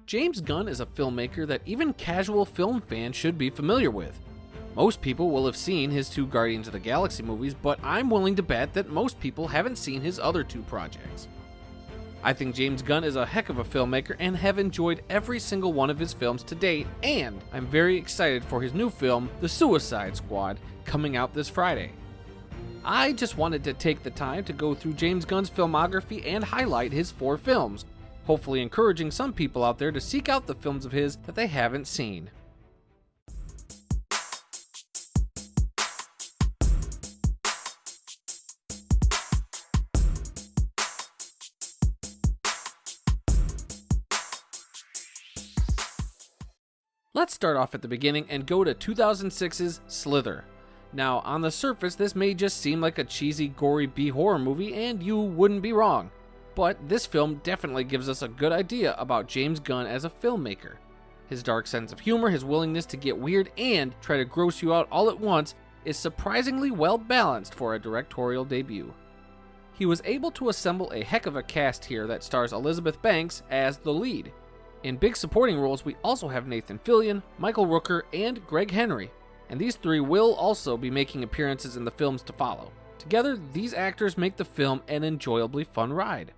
James Gunn is a filmmaker that even casual film fans should be familiar with. Most people will have seen his 2 Guardians of the Galaxy movies, but I'm willing to bet that most people haven't seen his other 2 projects. I think James Gunn is a heck of a filmmaker and have enjoyed every single one of his films to date, and I'm very excited for his new film, The Suicide Squad, coming out this Friday. I just wanted to take the time to go through James Gunn's filmography and highlight his 4 films, hopefully encouraging some people out there to seek out the films of his that they haven't seen. Let's start off at the beginning and go to 2006's Slither. Now, on the surface, this may just seem like a cheesy, gory B-horror movie, and you wouldn't be wrong. But this film definitely gives us a good idea about James Gunn as a filmmaker. His dark sense of humor, his willingness to get weird and try to gross you out all at once is surprisingly well balanced for a directorial debut. He was able to assemble a heck of a cast here that stars Elizabeth Banks as the lead. In big supporting roles, we also have Nathan Fillion, Michael Rooker, and Greg Henry, and these 3 will also be making appearances in the films to follow. Together, these actors make the film an enjoyably fun ride.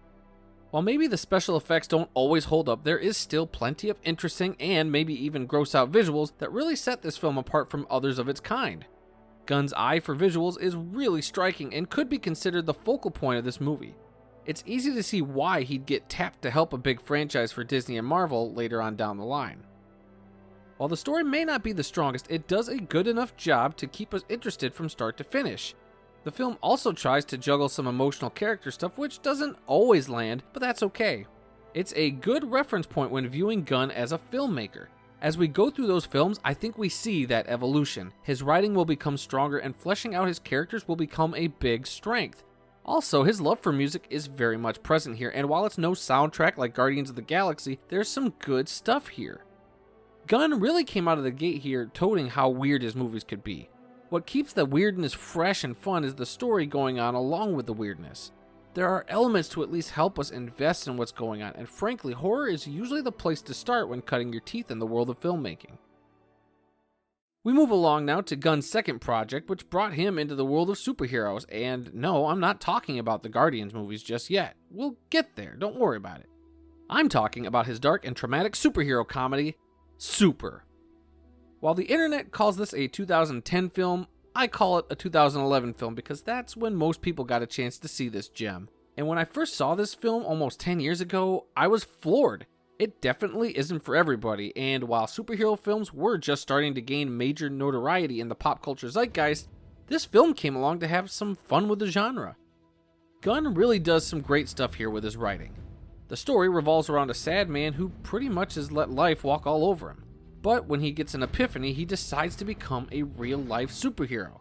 While maybe the special effects don't always hold up, there is still plenty of interesting and maybe even gross out visuals that really set this film apart from others of its kind. Gunn's eye for visuals is really striking and could be considered the focal point of this movie. It's easy to see why he'd get tapped to help a big franchise for Disney and Marvel later on down the line. While the story may not be the strongest, it does a good enough job to keep us interested from start to finish. The film also tries to juggle some emotional character stuff, which doesn't always land, but that's okay. It's a good reference point when viewing Gunn as a filmmaker. As we go through those films, I think we see that evolution. His writing will become stronger and fleshing out his characters will become a big strength. Also, his love for music is very much present here, and while it's no soundtrack like Guardians of the Galaxy, there's some good stuff here. Gunn really came out of the gate here toting how weird his movies could be. What keeps the weirdness fresh and fun is the story going on along with the weirdness. There are elements to at least help us invest in what's going on, and frankly, horror is usually the place to start when cutting your teeth in the world of filmmaking. We move along now to Gunn's second project, which brought him into the world of superheroes, and no, I'm not talking about the Guardians movies just yet. We'll get there, don't worry about it. I'm talking about his dark and traumatic superhero comedy, Super. While the internet calls this a 2010 film, I call it a 2011 film because that's when most people got a chance to see this gem. And when I first saw this film almost 10 years ago, I was floored. It definitely isn't for everybody, and while superhero films were just starting to gain major notoriety in the pop culture zeitgeist, this film came along to have some fun with the genre. Gunn really does some great stuff here with his writing. The story revolves around a sad man who pretty much has let life walk all over him, but when he gets an epiphany, he decides to become a real-life superhero.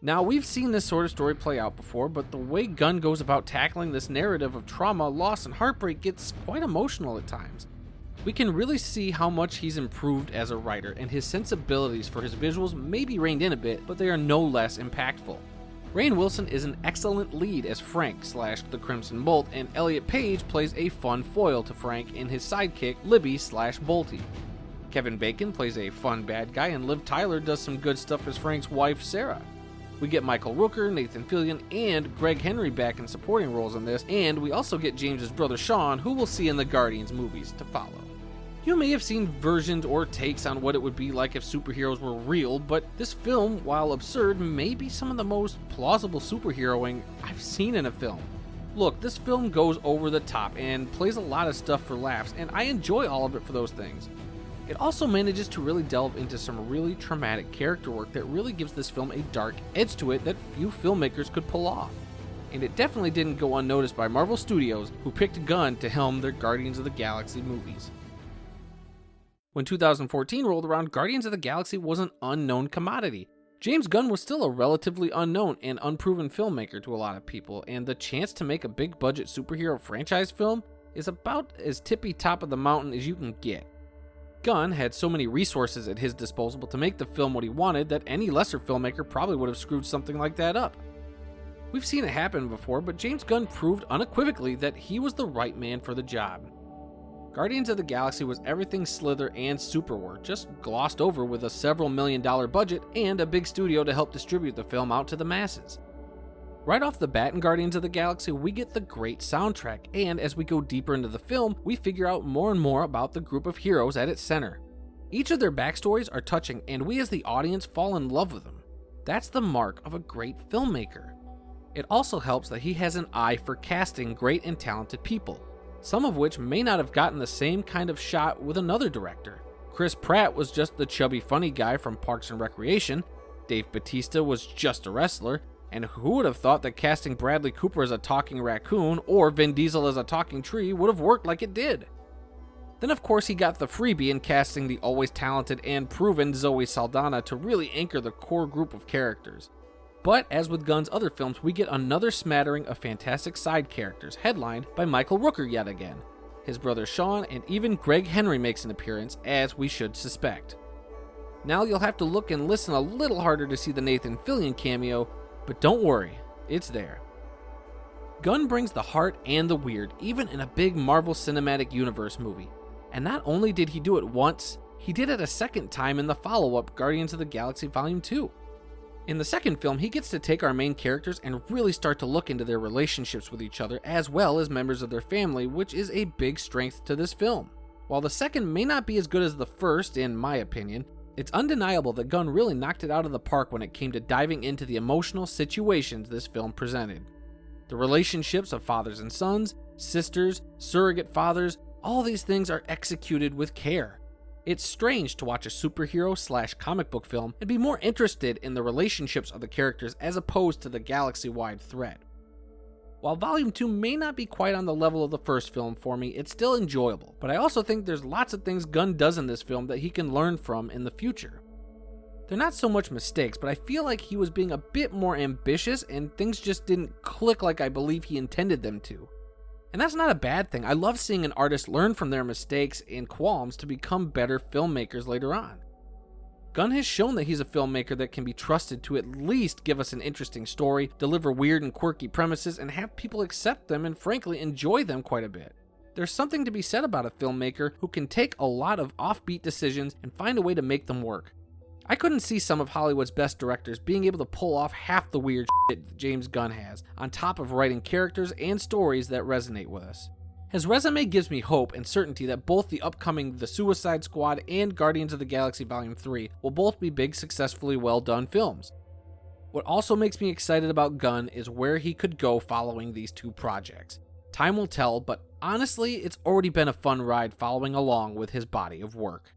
Now, we've seen this sort of story play out before, but the way Gunn goes about tackling this narrative of trauma, loss, and heartbreak gets quite emotional at times. We can really see how much he's improved as a writer, and his sensibilities for his visuals may be reined in a bit, but they are no less impactful. Rainn Wilson is an excellent lead as Frank / the Crimson Bolt, and Elliot Page plays a fun foil to Frank in his sidekick, Libby / Bolty. Kevin Bacon plays a fun bad guy, and Liv Tyler does some good stuff as Frank's wife, Sarah. We get Michael Rooker, Nathan Fillion, and Greg Henry back in supporting roles in this, and we also get James's brother Sean, who we'll see in the Guardians movies to follow. You may have seen versions or takes on what it would be like if superheroes were real, but this film, while absurd, may be some of the most plausible superheroing I've seen in a film. Look, this film goes over the top and plays a lot of stuff for laughs, and I enjoy all of it for those things. It also manages to really delve into some really traumatic character work that really gives this film a dark edge to it that few filmmakers could pull off. And it definitely didn't go unnoticed by Marvel Studios, who picked Gunn to helm their Guardians of the Galaxy movies. When 2014 rolled around, Guardians of the Galaxy was an unknown commodity. James Gunn was still a relatively unknown and unproven filmmaker to a lot of people, and the chance to make a big budget superhero franchise film is about as tippy top of the mountain as you can get. Gunn had so many resources at his disposal to make the film what he wanted that any lesser filmmaker probably would have screwed something like that up. We've seen it happen before, but James Gunn proved unequivocally that he was the right man for the job. Guardians of the Galaxy was everything Slither and Super were, just glossed over with a several $1 million budget and a big studio to help distribute the film out to the masses. Right off the bat in Guardians of the Galaxy, we get the great soundtrack, and as we go deeper into the film, we figure out more and more about the group of heroes at its center. Each of their backstories are touching, and we as the audience fall in love with them. That's the mark of a great filmmaker. It also helps that he has an eye for casting great and talented people, some of which may not have gotten the same kind of shot with another director. Chris Pratt was just the chubby funny guy from Parks and Recreation, Dave Bautista was just a wrestler, and who would have thought that casting Bradley Cooper as a talking raccoon or Vin Diesel as a talking tree would have worked like it did? Then of course he got the freebie in casting the always talented and proven Zoe Saldana to really anchor the core group of characters. But as with Gunn's other films, we get another smattering of fantastic side characters, headlined by Michael Rooker yet again. His brother Sean, and even Greg Henry makes an appearance, as we should suspect. Now you'll have to look and listen a little harder to see the Nathan Fillion cameo, but don't worry, it's there. Gunn brings the heart and the weird, even in a big Marvel Cinematic Universe movie. And not only did he do it once, he did it a second time in the follow-up Guardians of the Galaxy Volume 2. In the second film, he gets to take our main characters and really start to look into their relationships with each other as well as members of their family, which is a big strength to this film. While the second may not be as good as the first, in my opinion, it's undeniable that Gunn really knocked it out of the park when it came to diving into the emotional situations this film presented. The relationships of fathers and sons, sisters, surrogate fathers, all these things are executed with care. It's strange to watch a superhero/comic book film and be more interested in the relationships of the characters as opposed to the galaxy-wide threat. While Volume 2 may not be quite on the level of the first film for me, it's still enjoyable, but I also think there's lots of things Gunn does in this film that he can learn from in the future. They're not so much mistakes, but I feel like he was being a bit more ambitious and things just didn't click like I believe he intended them to. And that's not a bad thing. I love seeing an artist learn from their mistakes and qualms to become better filmmakers later on. Gunn has shown that he's a filmmaker that can be trusted to at least give us an interesting story, deliver weird and quirky premises, and have people accept them and frankly enjoy them quite a bit. There's something to be said about a filmmaker who can take a lot of offbeat decisions and find a way to make them work. I couldn't see some of Hollywood's best directors being able to pull off half the weird shit that James Gunn has, on top of writing characters and stories that resonate with us. His resume gives me hope and certainty that both the upcoming The Suicide Squad and Guardians of the Galaxy Volume 3 will both be big, successfully well done films. What also makes me excited about Gunn is where he could go following these two projects. Time will tell, but honestly, it's already been a fun ride following along with his body of work.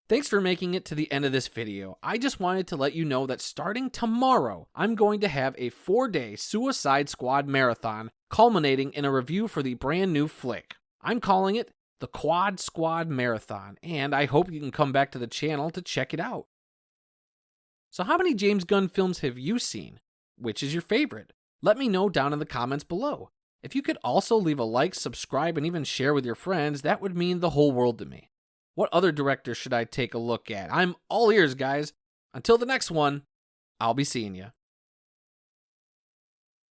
Thanks for making it to the end of this video. I just wanted to let you know that starting tomorrow, I'm going to have a 4-day Suicide Squad marathon culminating in a review for the brand new flick. I'm calling it the Quad Squad Marathon, and I hope you can come back to the channel to check it out. So how many James Gunn films have you seen? Which is your favorite? Let me know down in the comments below. If you could also leave a like, subscribe, and even share with your friends, that would mean the whole world to me. What other directors should I take a look at? I'm all ears, guys. Until the next one, I'll be seeing you.